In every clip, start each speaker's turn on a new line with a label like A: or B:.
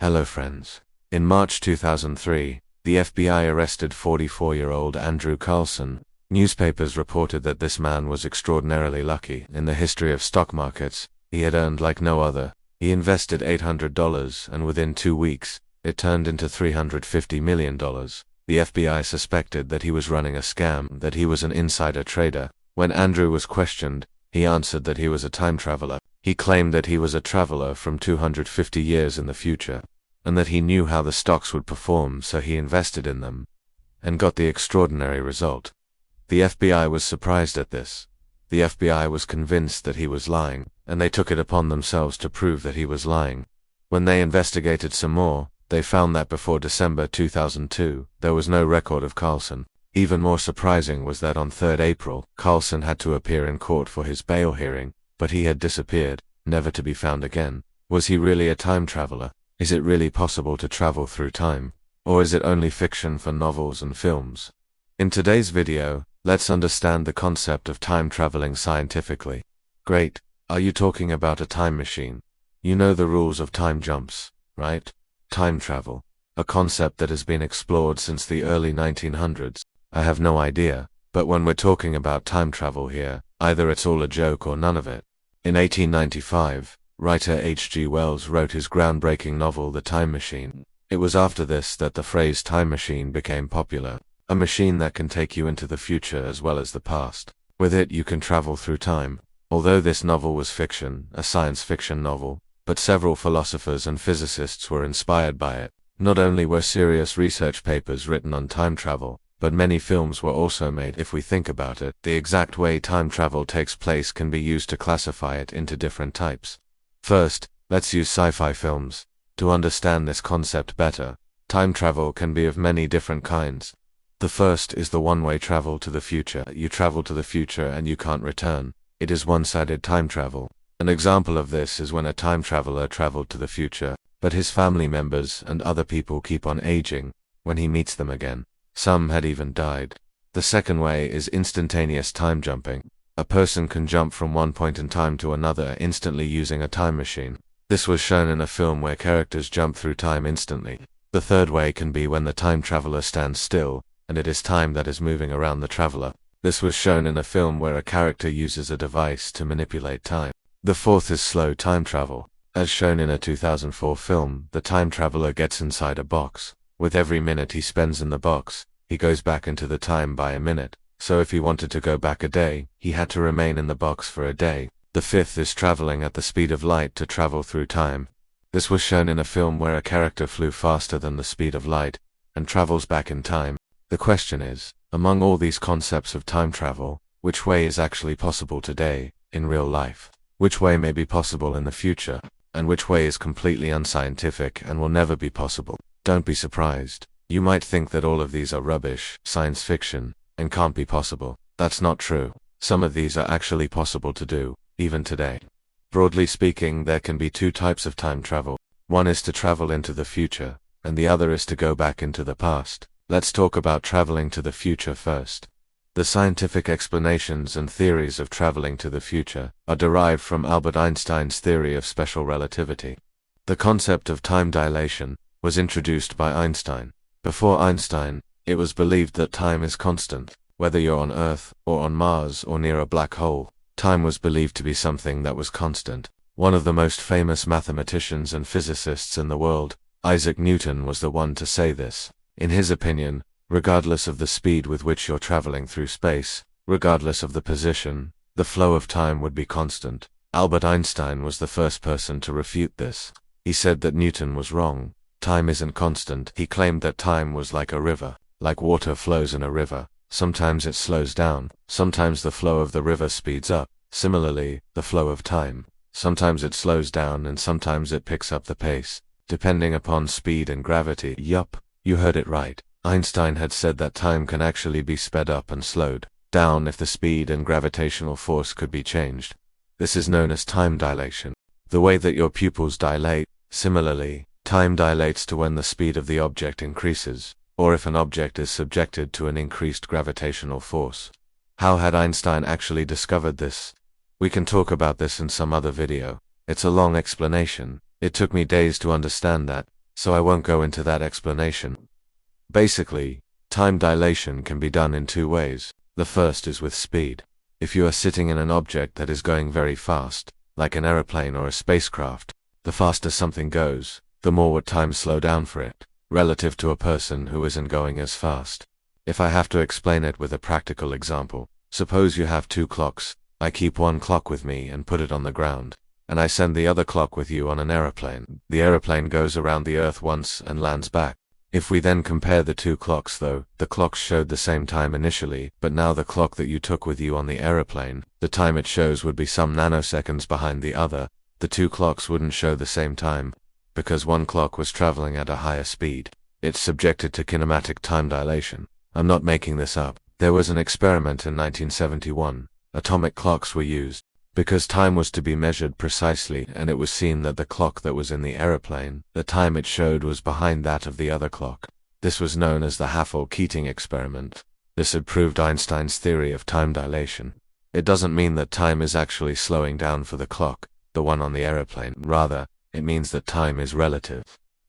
A: Hello friends. In March 2003, the FBI arrested 44-year-old Andrew Carlssin. Newspapers reported that this man was extraordinarily lucky. In the history of stock markets, he had earned like no other. He invested $800 and within 2 weeks, it turned into $350 million. The FBI suspected that he was running a scam, that he was an insider trader. When Andrew was questioned, he answered that he was a time traveler. He claimed that he was a traveler from 250 years in the future, and that he knew how the stocks would perform, so he invested in them, and got the extraordinary result. The FBI was surprised at this. The FBI was convinced that he was lying, and they took it upon themselves to prove that he was lying. When they investigated some more, they found that before December 2002, there was no record of Carlssin. Even more surprising was that on 3rd April, Carlssin had to appear in court for his bail hearing, but he had disappeared, never to be found again. Was he really a time traveler? Is it really possible to travel through time? Or is it only fiction for novels and films? In today's video, let's understand the concept of time traveling scientifically. Great. Are you talking about a time machine? You know the rules of time jumps, right? Time travel, a concept that has been explored since the early 1900s. I have no idea, but when we're talking about time travel here, either it's all a joke or none of it. In 1895, writer H.G. Wells wrote his groundbreaking novel The Time Machine. It was after this that the phrase time machine became popular, a machine that can take you into the future as well as the past. With it you can travel through time. Although this novel was fiction, a science fiction novel, but several philosophers and physicists were inspired by it. Not only were serious research papers written on time travel, but many films were also made. If we think about it, the exact way time travel takes place can be used to classify it into different types. First, let's use sci-fi films. To understand this concept better, time travel can be of many different kinds. The first is the one-way travel to the future. You travel to the future and you can't return. It is one-sided time travel. An example of this is when a time traveler traveled to the future, but his family members and other people keep on aging when he meets them again. Some had even died. The second way is instantaneous time jumping. A person can jump from one point in time to another instantly using a time machine. This was shown in a film where characters jump through time instantly. The third way can be when the time traveler stands still, and it is time that is moving around the traveler. This was shown in a film where a character uses a device to manipulate time. The fourth is slow time travel. As shown in a 2004 film, the time traveler gets inside a box. With every minute he spends in the box, he goes back into the time by a minute. So if he wanted to go back a day, he had to remain in the box for a day. The fifth is traveling at the speed of light to travel through time. This was shown in a film where a character flew faster than the speed of light, and travels back in time. The question is, among all these concepts of time travel, which way is actually possible today, in real life? Which way may be possible in the future, and which way is completely unscientific and will never be possible? Don't be surprised. You might think that all of these are rubbish, science fiction, and can't be possible. That's not true. Some of these are actually possible to do, even today. Broadly speaking, there can be two types of time travel. One is to travel into the future, and the other is to go back into the past. Let's talk about traveling to the future first. The scientific explanations and theories of traveling to the future are derived from Albert Einstein's theory of special relativity. The concept of time dilation was introduced by Einstein. Before Einstein, it was believed that time is constant. Whether you're on Earth, or on Mars, or near a black hole, time was believed to be something that was constant. One of the most famous mathematicians and physicists in the world, Isaac Newton, was the one to say this. In his opinion, regardless of the speed with which you're traveling through space, regardless of the position, the flow of time would be constant. Albert Einstein was the first person to refute this. He said that Newton was wrong. Time isn't constant. He claimed that time was like a river. Like water flows in a river. Sometimes it slows down. Sometimes the flow of the river speeds up. Similarly, the flow of time. Sometimes it slows down and sometimes it picks up the pace, depending upon speed and gravity. Yup, you heard it right. Einstein had said that time can actually be sped up and slowed down if the speed and gravitational force could be changed. This is known as time dilation. The way that your pupils dilate. Similarly, time dilates to when the speed of the object increases, or if an object is subjected to an increased gravitational force. How had Einstein actually discovered this? We can talk about this in some other video. It's a long explanation. It took me days to understand that. so I won't go into that explanation. Basically, time dilation can be done in two ways. The first is with speed. If you are sitting in an object that is going very fast, like an aeroplane or a spacecraft, the faster something goes, the more would time slow down for it, relative to a person who isn't going as fast. If I have to explain it with a practical example, suppose you have two clocks. I keep one clock with me and put it on the ground, and I send the other clock with you on an aeroplane. The aeroplane goes around the Earth once and lands back. If we then compare the two clocks though, the clocks showed the same time initially, but now the clock that you took with you on the aeroplane, the time it shows would be some nanoseconds behind the other. The two clocks wouldn't show the same time, because one clock was traveling at a higher speed. It's subjected to kinematic time dilation. I'm not making this up. There was an experiment in 1971. Atomic clocks were used, because time was to be measured precisely, and it was seen that the clock that was in the aeroplane, the time it showed was behind that of the other clock. This was known as the Hafele-Keating Experiment. This had proved Einstein's theory of time dilation. It doesn't mean that time is actually slowing down for the clock, the one on the aeroplane. Rather, it means that time is relative.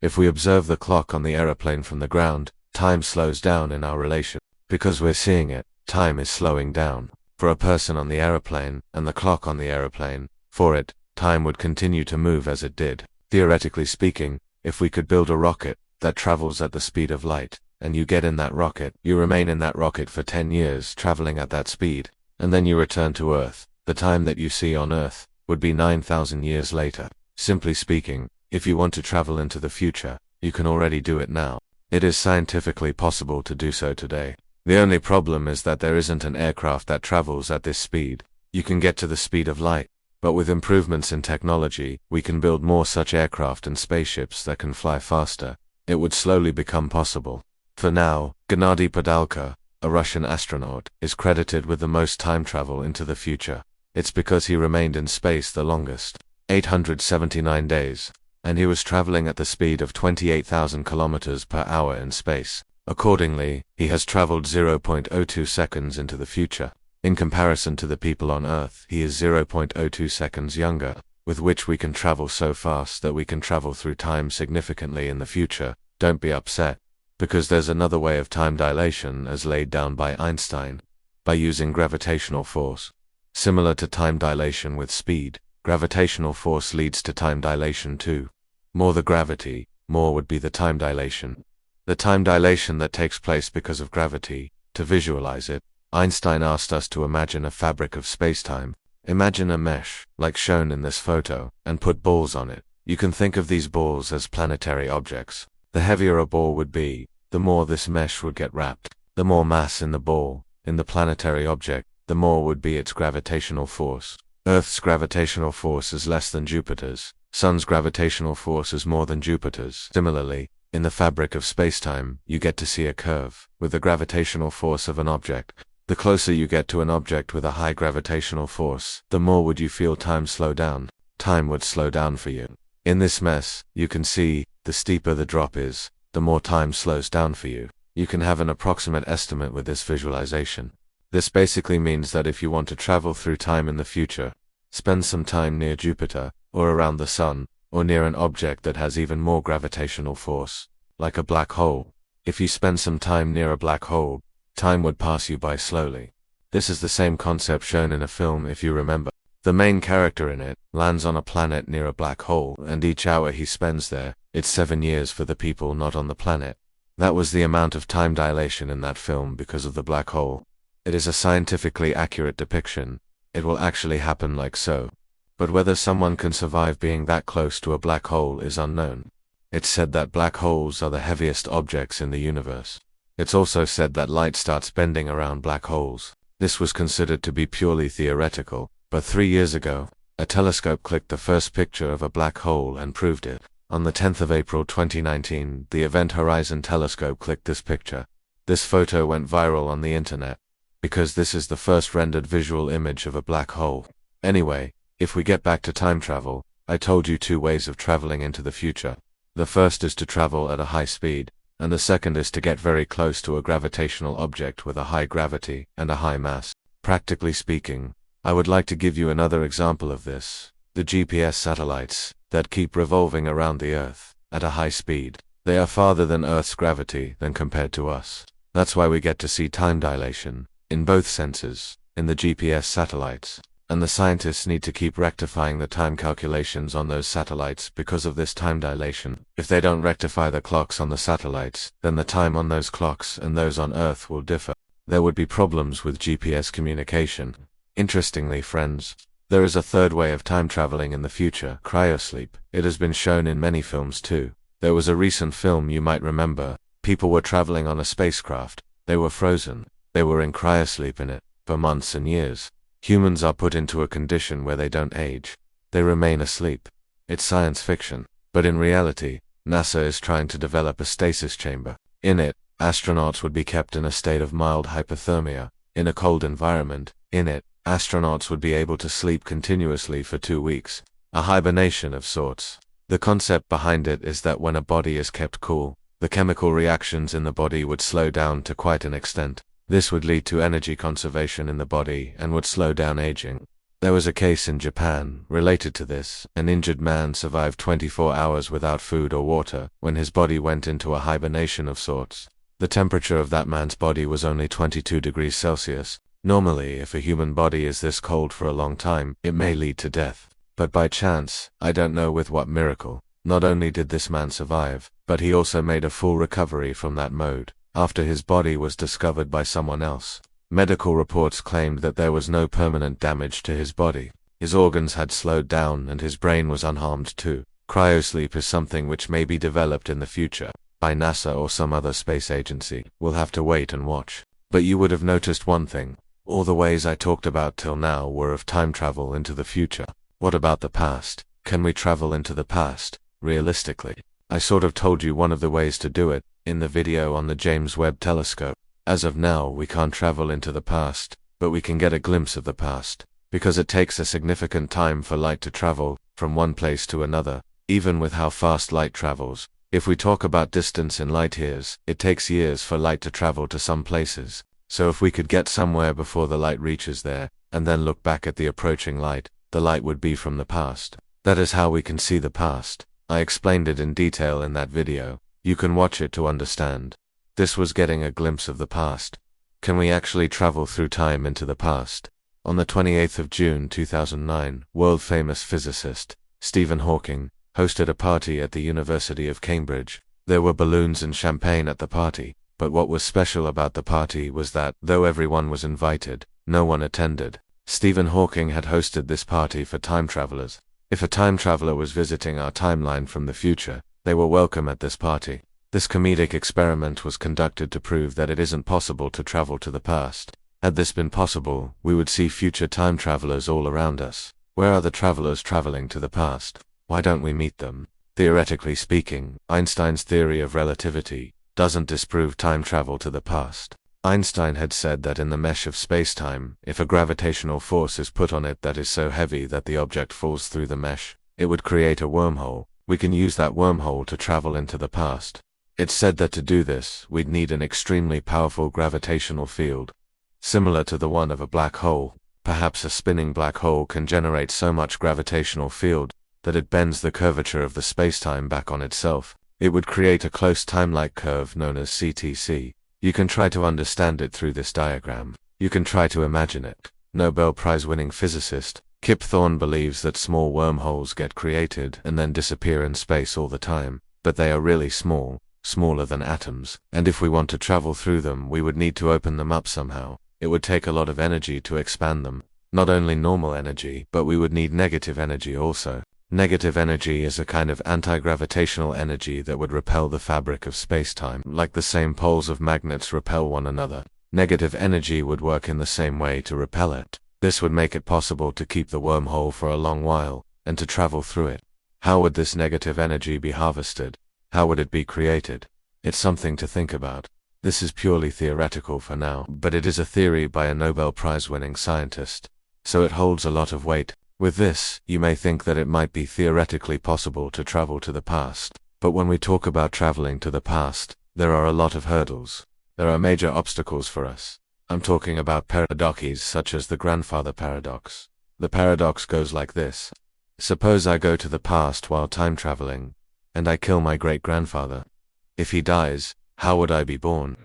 A: If we observe the clock on the aeroplane from the ground, time slows down in our relation. Because we're seeing it, time is slowing down. For a person on the aeroplane, and the clock on the aeroplane, for it, time would continue to move as it did. Theoretically speaking, if we could build a rocket that travels at the speed of light, and you get in that rocket, you remain in that rocket for 10 years traveling at that speed, and then you return to Earth, the time that you see on Earth would be 9,000 years later. Simply speaking, if you want to travel into the future, you can already do it now. It is scientifically possible to do so today. The only problem is that there isn't an aircraft that travels at this speed. You can get to the speed of light, but with improvements in technology, we can build more such aircraft and spaceships that can fly faster. It would slowly become possible. For now, Gennady Padalka, a Russian astronaut, is credited with the most time travel into the future. It's because he remained in space the longest, 879 days, and he was traveling at the speed of 28,000 kilometers per hour in space. Accordingly, he has traveled 0.02 seconds into the future. In comparison to the people on Earth, he is 0.02 seconds younger, with which we can travel so fast that we can travel through time significantly in the future. Don't be upset, because there's another way of time dilation as laid down by Einstein, by using gravitational force. Similar to time dilation with speed, gravitational force leads to time dilation too. More the gravity, more would be the time dilation. The time dilation that takes place because of gravity. To visualize it, Einstein asked us to imagine a fabric of spacetime. Imagine a mesh, like shown in this photo, and put balls on it. You can think of these balls as planetary objects. The heavier a ball would be, the more this mesh would get wrapped. The more mass in the ball, in the planetary object, the more would be its gravitational force. Earth's gravitational force is less than Jupiter's. Sun's gravitational force is more than Jupiter's. Similarly, in the fabric of spacetime, you get to see a curve, with the gravitational force of an object. The closer you get to an object with a high gravitational force, the more would you feel time slow down. Time would slow down for you. In this mess, you can see, the steeper the drop is, the more time slows down for you. You can have an approximate estimate with this visualization. This basically means that if you want to travel through time in the future, spend some time near Jupiter, or around the Sun, or near an object that has even more gravitational force, like a black hole. If you spend some time near a black hole, time would pass you by slowly. This is the same concept shown in a film if you remember. The main character in it lands on a planet near a black hole, and each hour he spends there, it's 7 years for the people not on the planet. That was the amount of time dilation in that film because of the black hole. It is a scientifically accurate depiction. It will actually happen like so. But whether someone can survive being that close to a black hole is unknown. It's said that black holes are the heaviest objects in the universe. It's also said that light starts bending around black holes. This was considered to be purely theoretical, but 3 years ago, a telescope clicked the first picture of a black hole and proved it. On the 10th of April 2019, the Event Horizon telescope clicked this picture. This photo went viral on the internet, because this is the first rendered visual image of a black hole. Anyway, if we get back to time travel, I told you 2 ways of traveling into the future. The first is to travel at a high speed, and the second is to get very close to a gravitational object with a high gravity and a high mass. Practically speaking, I would like to give you another example of this. The GPS satellites that keep revolving around the Earth. at a high speed. They are farther than Earth's gravity than compared to us. That's why we get to see time dilation, in both senses, in the GPS satellites. And the scientists need to keep rectifying the time calculations on those satellites because of this time dilation. If they don't rectify the clocks on the satellites, then the time on those clocks and those on Earth will differ. There would be problems with GPS communication. Interestingly, friends, there is a third way of time traveling in the future, cryosleep. It has been shown in many films too. There was a recent film you might remember. People were traveling on a spacecraft. They were frozen. They were in cryosleep in it for months and years. Humans are put into a condition where they don't age. They remain asleep. It's science fiction. But in reality, NASA is trying to develop a stasis chamber. In it, astronauts would be kept in a state of mild hypothermia, in a cold environment. In it, astronauts would be able to sleep continuously for 2 weeks. A hibernation of sorts. The concept behind it is that when a body is kept cool, the chemical reactions in the body would slow down to quite an extent. This would lead to energy conservation in the body and would slow down aging. There was a case in Japan related to this. An injured man survived 24 hours without food or water when his body went into a hibernation of sorts. The temperature of that man's body was only 22 degrees Celsius. Normally, if a human body is this cold for a long time, it may lead to death. But by chance, I don't know with what miracle, not only did this man survive, but he also made a full recovery from that mode, after his body was discovered by someone else. Medical reports claimed that there was no permanent damage to his body. His organs had slowed down and his brain was unharmed too. Cryosleep is something which may be developed in the future, by NASA or some other space agency. We'll have to wait and watch. But you would have noticed one thing. All the ways I talked about till now were of time travel into the future. What about the past? Can we travel into the past, realistically? I sort of told you one of the ways to do it, in the video on the James Webb Telescope. As of now, we can't travel into the past, but we can get a glimpse of the past, because it takes a significant time for light to travel from one place to another, even with how fast light travels. If we talk about distance in light years, it takes years for light to travel to some places. So if we could get somewhere before the light reaches there, and then look back at the approaching light, the light would be from the past. That is how we can see the past. I explained it in detail in that video. You can watch it to understand. This was getting a glimpse of the past. Can we actually travel through time into the past? On the 28th of June 2009, world-famous physicist Stephen Hawking hosted a party at the University of Cambridge. There were balloons and champagne at the party, but what was special about the party was that, though everyone was invited, no one attended. Stephen Hawking had hosted this party for time travelers. If a time traveler was visiting our timeline from the future, they were welcome at this party. This comedic experiment was conducted to prove that it isn't possible to travel to the past. Had this been possible, we would see future time travelers all around us. Where are the travelers traveling to the past? Why don't we meet them? Theoretically speaking, Einstein's theory of relativity doesn't disprove time travel to the past. Einstein had said that in the mesh of space-time, if a gravitational force is put on it that is so heavy that the object falls through the mesh, it would create a wormhole. We can use that wormhole to travel into the past. It's said that to do this, we'd need an extremely powerful gravitational field, similar to the one of a black hole. Perhaps a spinning black hole can generate so much gravitational field that it bends the curvature of the space-time back on itself. It would create a close time-like curve known as CTC. You can try to understand it through this diagram. You can try to imagine it. Nobel Prize-winning physicist Kip Thorne believes that small wormholes get created and then disappear in space all the time, but they are really small, smaller than atoms, and if we want to travel through them, we would need to open them up somehow. It would take a lot of energy to expand them. Not only normal energy, but we would need negative energy also. Negative energy is a kind of anti-gravitational energy that would repel the fabric of space-time, like the same poles of magnets repel one another. Negative energy would work in the same way to repel it. This would make it possible to keep the wormhole for a long while, and to travel through it. How would this negative energy be harvested? How would it be created? It's something to think about. This is purely theoretical for now, but it is a theory by a Nobel Prize-winning scientist, so it holds a lot of weight. With this, you may think that it might be theoretically possible to travel to the past. But when we talk about traveling to the past, there are a lot of hurdles. There are major obstacles for us. I'm talking about paradoxes such as the grandfather paradox. The paradox goes like this. Suppose I go to the past while time traveling. and I kill my great-grandfather. If he dies, how would I be born?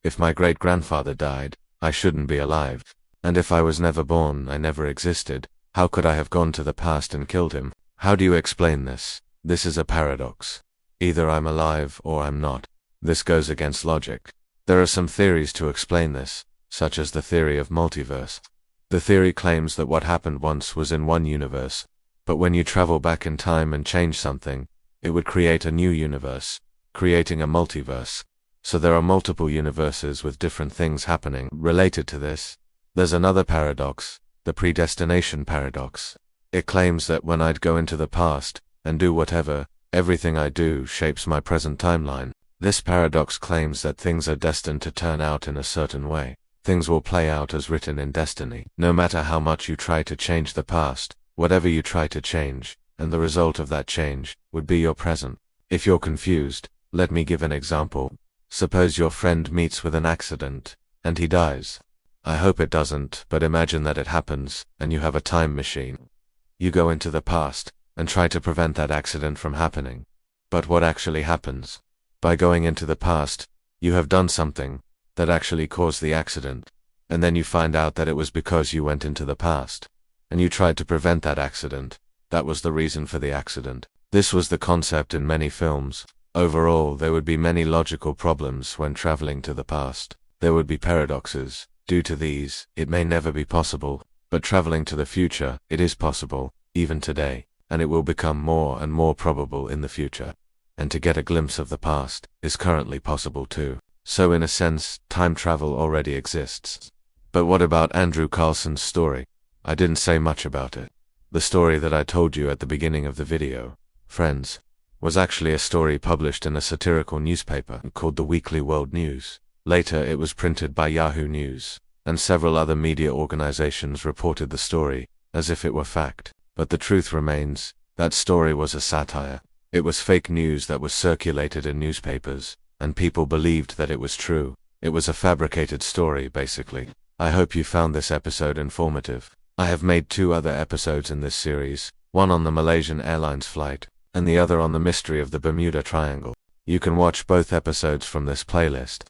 A: If my great-grandfather died, I shouldn't be alive. And if I was never born, I never existed. How could I have gone to the past and killed him? How do you explain this? This is a paradox. Either I'm alive or I'm not. This goes against logic. There are some theories to explain this, such as the theory of multiverse. The theory claims that what happened once was in one universe, but when you travel back in time and change something, it would create a new universe, creating a multiverse. So there are multiple universes with different things happening related to this. There's another paradox, the predestination paradox. It claims that when I'd go into the past and do whatever, everything I do shapes my present timeline. This paradox claims that things are destined to turn out in a certain way. Things will play out as written in destiny. No matter how much you try to change the past, whatever you try to change, and the result of that change, would be your present. If you're confused, let me give an example. Suppose your friend meets with an accident, and he dies. I hope it doesn't, but imagine that it happens, and you have a time machine. You go into the past, and try to prevent that accident from happening. But what actually happens? By going into the past, you have done something that actually caused the accident, and then you find out that it was because you went into the past, and you tried to prevent that accident. That was the reason for the accident. This was the concept in many films. Overall, there would be many logical problems when traveling to the past. There would be paradoxes. Due to these, it may never be possible, but traveling to the future, it is possible, even today, and it will become more and more probable in the future. And to get a glimpse of the past is currently possible too. So in a sense, time travel already exists. But what about Andrew Carlssin's story? I didn't say much about it. The story that I told you at the beginning of the video, friends, was actually a story published in a satirical newspaper called the Weekly World News. Later it was printed by Yahoo News, and several other media organizations reported the story as if it were fact. But the truth remains, that story was a satire. It was fake news that was circulated in newspapers, and people believed that it was true. It was a fabricated story, basically. I hope you found this episode informative. I have made 2 other episodes in this series, one on the Malaysian Airlines flight, and the other on the mystery of the Bermuda Triangle. You can watch both episodes from this playlist.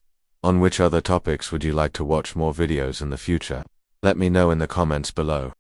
A: On which other topics would you like to watch more videos in the future? Let me know in the comments below.